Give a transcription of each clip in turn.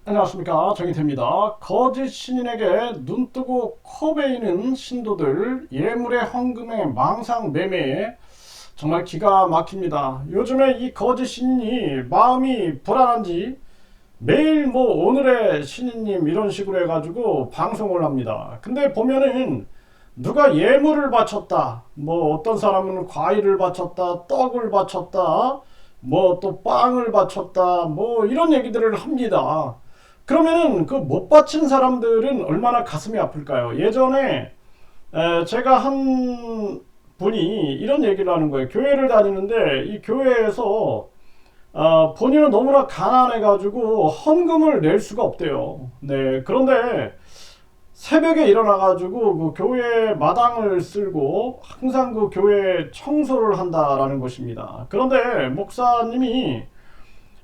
안녕하십니까, 정희태입니다. 거짓 신인에게 눈뜨고 코 베이는 신도들, 예물의 헌금에 망상 매매에 정말 기가 막힙니다. 요즘에 이 거짓 신인이 마음이 불안한지 매일 뭐 오늘의 신인님 이런 식으로 해가지고 방송을 합니다. 근데 보면은 누가 예물을 바쳤다, 뭐 어떤 사람은 과일을 바쳤다, 떡을 바쳤다, 뭐 또 빵을 바쳤다, 뭐 이런 얘기들을 합니다. 그러면은 그 못 바친 사람들은 얼마나 가슴이 아플까요? 예전에 제가 한 분이 이런 얘기를 하는 거예요. 교회를 다니는데 이 교회에서 본인은 너무나 가난해가지고 헌금을 낼 수가 없대요. 네, 그런데 새벽에 일어나가지고 그 교회 마당을 쓸고 항상 그 교회 청소를 한다라는 것입니다. 그런데 목사님이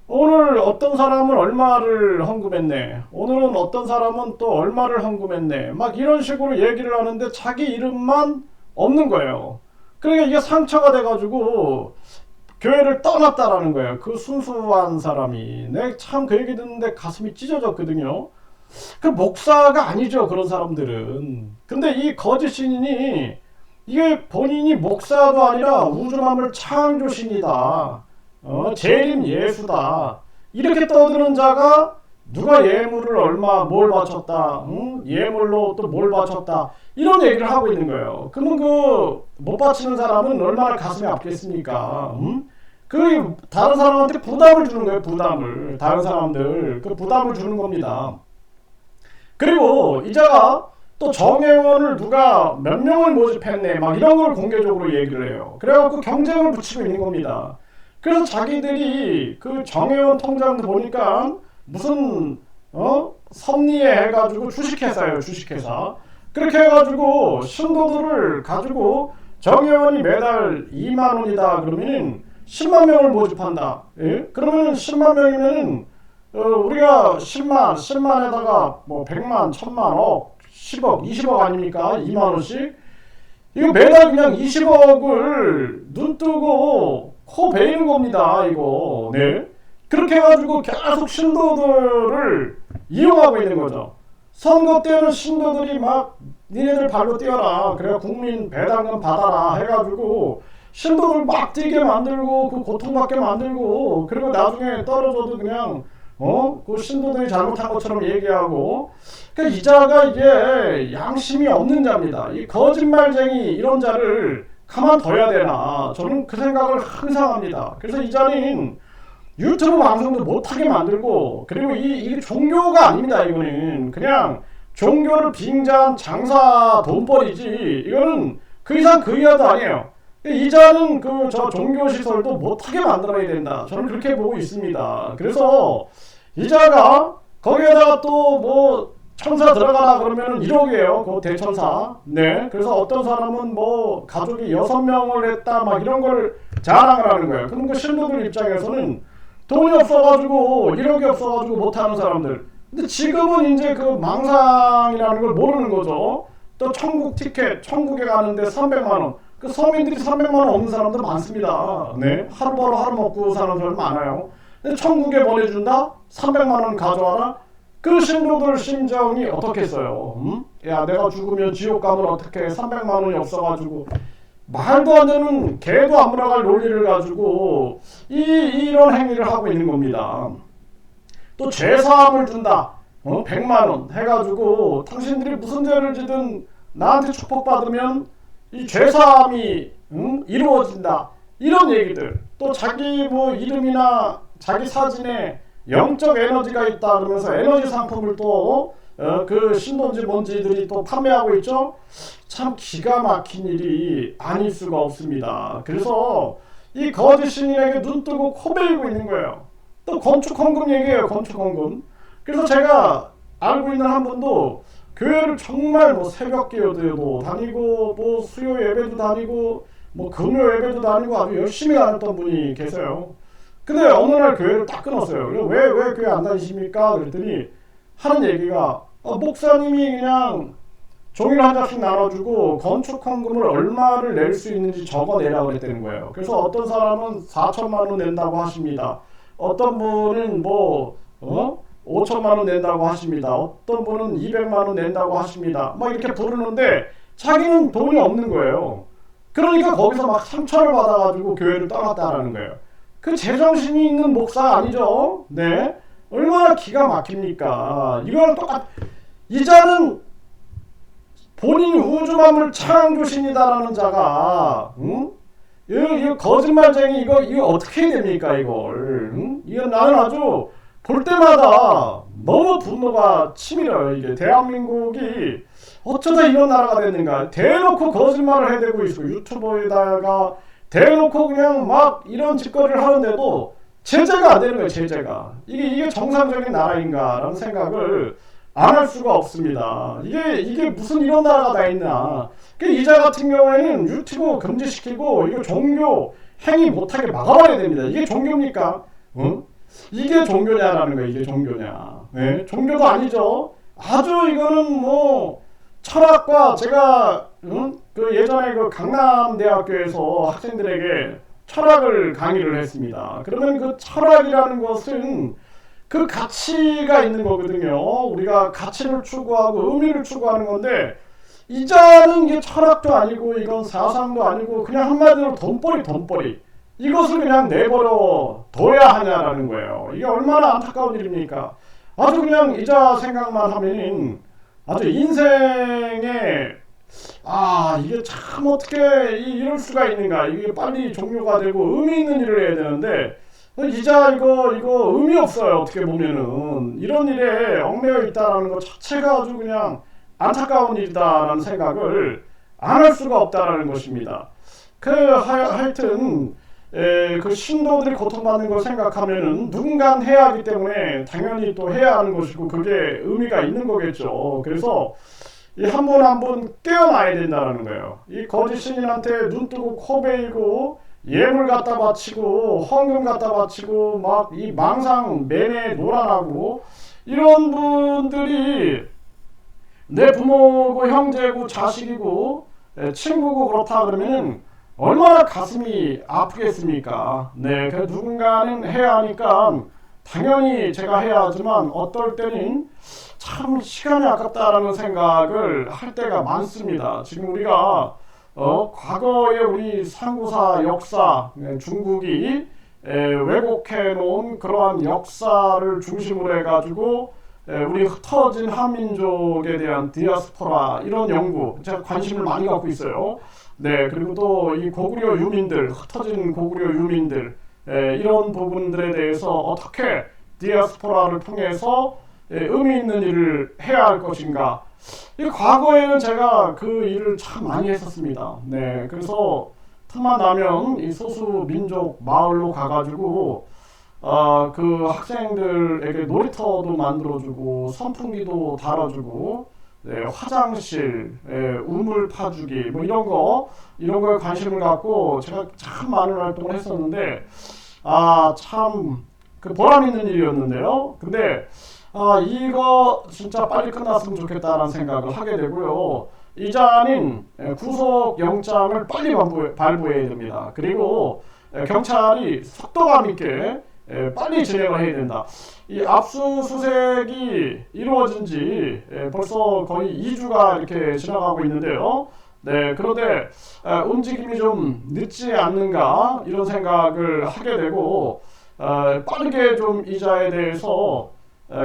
오늘 어떤 사람은 얼마를 헌금했네, 오늘은 어떤 사람은 또 얼마를 헌금했네, 막 이런 식으로 얘기를 하는데 자기 이름만 없는 거예요. 그러니까 이게 상처가 돼가지고 교회를 떠났다라는 거예요. 그 순수한 사람이. 내가 참 그 얘기 듣는데 가슴이 찢어졌거든요. 그 목사가 아니죠, 그런 사람들은. 근데 이 거짓 신인이 이게 본인이 목사도 아니라 우주만물 창조신이다, 재림 예수다, 이렇게 떠드는 자가 누가 예물을 얼마 뭘 바쳤다, 응? 예물로 또 뭘 바쳤다, 이런 얘기를 하고 있는 거예요. 그러면 그 못 바치는 사람은 얼마나 가슴이 아프겠습니까? 응? 그 다른 사람한테 부담을 주는 거예요. 부담을, 다른 사람들 그 부담을 주는 겁니다. 그리고 이자가 또 정회원을 누가 몇 명을 모집했네, 막 이런 걸 공개적으로 얘기를 해요. 그래갖고 경쟁을 붙이고 있는 겁니다. 그래서 자기들이 그 정회원 통장도 보니까 무슨 섭리에 해가지고 주식회사예요, 주식회사. 그렇게 해가지고 신도들을 가지고 정회원이 매달 2만 원이다 그러면은 10만 명을 모집한다. 예? 그러면은 10만 명이면은 우리가 10만에다가 뭐 100만, 1000만, 억, 10억, 20억 아닙니까? 2만 원씩. 이거 매달 그냥 20억을 눈 뜨고 코 베이는 겁니다, 이거. 네. 그렇게 해가지고 계속 신도들을 이용하고 있는 거죠. 선거 때는 신도들이 막 니네들 발로 뛰어라, 그래 국민 배당금 받아라 해가지고 신도들 막 뛰게 만들고 그 고통받게 만들고, 그리고 나중에 떨어져도 그냥 그 신도들이 잘못한 것처럼 얘기하고. 그러니까 이 자가 이게 양심이 없는 자입니다. 이 거짓말쟁이 이런 자를 가만둬야 되나, 저는 그 생각을 항상 합니다. 그래서 이 자는 유튜브 방송도 못하게 만들고, 그리고 이게 종교가 아닙니다. 이거는 그냥 종교를 빙자한 장사 돈벌이지, 이거는 그 이상 그 이하도 아니에요. 이자는 그 저 종교시설도 못하게 만들어야 된다, 저는 그렇게 보고 있습니다. 그래서 이자가 거기에다가 또 뭐 천사 들어가라 그러면은 1억이에요, 그 대천사. 네. 그래서 어떤 사람은 뭐 가족이 6명을 했다, 막 이런 걸 자랑을 하는 거예요. 그럼 그 신도들 입장에서는 돈이 없어가지고 1억이 없어가지고 못하는 사람들. 근데 지금은 이제 그 망상이라는 걸 모르는 거죠. 또 천국 티켓, 천국에 가는데 300만 원. 그 서민들이 300만 원 없는 사람들 많습니다. 네. 하루 벌어 하루 먹고 사는 사람 많아요. 근데 천국에 보내준다? 300만 원 가져와라? 그 신도들 심정이 어떻겠어요? 야, 내가 죽으면 지옥 가면 어떻게 300만 원이 없어가지고. 말도 안 되는 개도 안 물어갈 논리를 가지고 이런 행위를 하고 있는 겁니다. 또 죄사함을 준다, 100만 원 해가지고 당신들이 무슨 죄를 지든 나한테 축복받으면 이 죄사함이 이루어진다, 이런 얘기들. 또 자기 뭐 이름이나 자기 사진에 영적 에너지가 있다 그러면서 에너지 상품을 또 그 신도인지 뭔지들이 또 판매하고 있죠. 참 기가 막힌 일이 아닐 수가 없습니다. 그래서 이 거짓 신인에게 눈 뜨고 코 베이고 있는 거예요. 또 건축 헌금 얘기해요, 건축 헌금. 그래서 제가 알고 있는 한 분도 교회를 정말 뭐 새벽 기도도 다니고 뭐 수요 예배도 다니고 뭐 금요 예배도 다니고 아주 열심히 다녔던 분이 계세요. 근데 어느 날 교회를 딱 끊었어요. 왜 교회 안 다니십니까? 그랬더니 하는 얘기가 목사님이 그냥 종이를 한 장씩 나눠주고 건축 헌금을 얼마를 낼 수 있는지 적어내라고 그랬다는 거예요. 그래서 어떤 사람은 4천만 원 낸다고 하십니다. 어떤 분은 뭐 5천만 원 낸다고 하십니다. 어떤 분은 200만 원 낸다고 하십니다. 막 이렇게 부르는데 자기는 돈이 없는 거예요. 그러니까 거기서 막 상처를 받아가지고 교회를 떠났다라는 거예요. 그 제정신이 있는 목사가 아니죠. 네, 얼마나 기가 막힙니까? 이거랑 이자는 본인이 우주만물 창조신이다라는 자가, 응? 이거 거짓말쟁이, 이거 어떻게 해야 됩니까, 이걸? 응? 이거 나는 아주 볼 때마다 너무 분노가 치밀어요. 이게 대한민국이 어쩌다 이런 나라가 됐는가. 대놓고 거짓말을 해대고 있고, 유튜버에다가 대놓고 그냥 막 이런 짓거리를 하는데도 제재가 안 되는 거예요, 제재가. 이게 정상적인 나라인가라는 생각을 안 할 수가 없습니다. 이게 무슨 이런 나라가 다 있나. 이자 같은 경우에는 유튜브 금지시키고, 이거 종교 행위 못하게 막아봐야 됩니다. 이게 종교입니까? 응? 이게 종교냐라는 거예요. 이게 종교냐. 네? 종교도 아니죠. 아주 이거는 뭐 철학과, 제가 그 예전에 그 강남대학교에서 학생들에게 철학을 강의를 했습니다. 그러면 그 철학이라는 것은 그 가치가 있는 거거든요. 우리가 가치를 추구하고 의미를 추구하는 건데, 이자는 이게 철학도 아니고 이건 사상도 아니고 그냥 한마디로 돈벌이 이것을 그냥 내버려 둬야 하냐라는 거예요. 이게 얼마나 안타까운 일입니까? 아주 그냥 이자 생각만 하면은 아주 인생에, 이게 참 어떻게 이럴 수가 있는가. 이게 빨리 종료가 되고 의미 있는 일을 해야 되는데, 이자 이거 의미 없어요. 어떻게 보면은 이런 일에 얽매여 있다라는 것 자체가 아주 그냥 안타까운 일이다라는 생각을 안 할 수가 없다라는 것입니다. 하여튼 그 신도들이 고통받는 걸 생각하면은 누군가 해야 하기 때문에 당연히 또 해야 하는 것이고, 그게 의미가 있는 거겠죠. 그래서 이 한 분 한 분 깨어나야 된다는 거예요. 이 거짓 신인한테 눈 뜨고 코 베이고 예물 갖다 바치고 헌금 갖다 바치고 막 이 망상 매매 노란하고 이런 분들이 내 부모고 형제고 자식이고 친구고 그렇다 그러면은 얼마나 가슴이 아프겠습니까? 네, 그 누군가는 해야 하니까 당연히 제가 해야 하지만 어떨 때는 참 시간이 아깝다라는 생각을 할 때가 많습니다. 지금 우리가 과거에 우리 상구사 역사, 중국이 왜곡해 놓은 그러한 역사를 중심으로 해가지고 우리 흩어진 한민족에 대한 디아스포라, 이런 연구 제가 관심을 많이 갖고 있어요. 네, 그리고 또 이 고구려 유민들, 흩어진 고구려 유민들, 이런 부분들에 대해서 어떻게 디아스포라를 통해서 의미 있는 일을 해야 할 것인가. 이 과거에는 제가 그 일을 참 많이 했었습니다. 네, 그래서 틈만 나면 이 소수 민족 마을로 가가지고 그 학생들에게 놀이터도 만들어주고 선풍기도 달아주고, 네, 화장실, 우물 파주기 뭐 이런 거에 관심을 갖고 제가 참 많은 활동을 했었는데, 참 그 보람 있는 일이었는데요. 근데 이거 진짜 빨리 끝났으면 좋겠다라는 생각을 하게 되고요. 이자는 구속 영장을 빨리 발부해야 됩니다. 그리고 경찰이 속도감 있게 빨리 진행을 해야 된다. 이 압수수색이 이루어진 지 벌써 거의 2주가 이렇게 지나가고 있는데요. 네, 그런데 움직임이 좀 늦지 않는가 이런 생각을 하게 되고, 빠르게 좀 이자에 대해서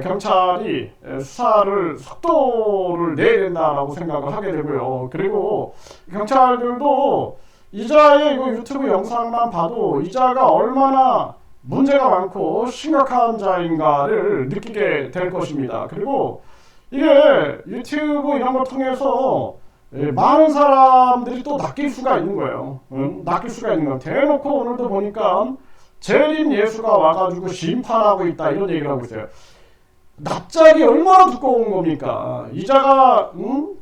경찰이 수사를 속도를 내야 된다라고 생각을 하게 되고요. 그리고 경찰들도 이자의 이거 유튜브 영상만 봐도 이자가 얼마나 문제가 많고 심각한 자인가를 느끼게 될 것입니다. 그리고 이게 유튜브 이런 걸 통해서 많은 사람들이 또 낚일 수가 있는 거예요. 낚일 수가 있는 거예요. 대놓고 오늘도 보니까 재림 예수가 와가지고 심판하고 있다 이런 얘기를 하고 있어요. 납작이 얼마나 두꺼운 겁니까? 이자가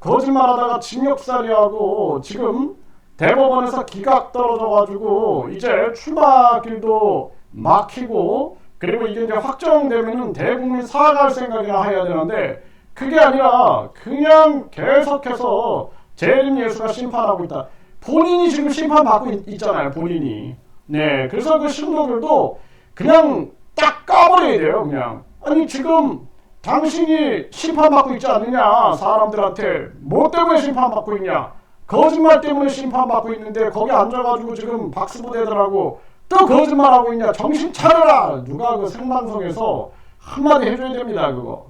거짓말하다가 징역살이하고 지금 대법원에서 기각 떨어져가지고 이제 출마길도 막히고, 그리고 이게 이제 확정되면은 대국민 사과할 생각이나 해야 되는데 그게 아니라 그냥 계속해서 재림 예수가 심판하고 있다. 본인이 지금 심판받고 있잖아요. 본인이. 네, 그래서 그 신도들도 그냥 딱 까버려야 돼요. 그냥 아니 지금 당신이 심판받고 있지 않느냐. 사람들한테 뭐 때문에 심판받고 있냐. 거짓말 때문에 심판받고 있는데 거기 앉아가지고 지금 박수부대들하고 또 거짓말하고 있냐. 정신 차려라. 누가 그 생방송에서 한마디 해줘야 됩니다. 그거.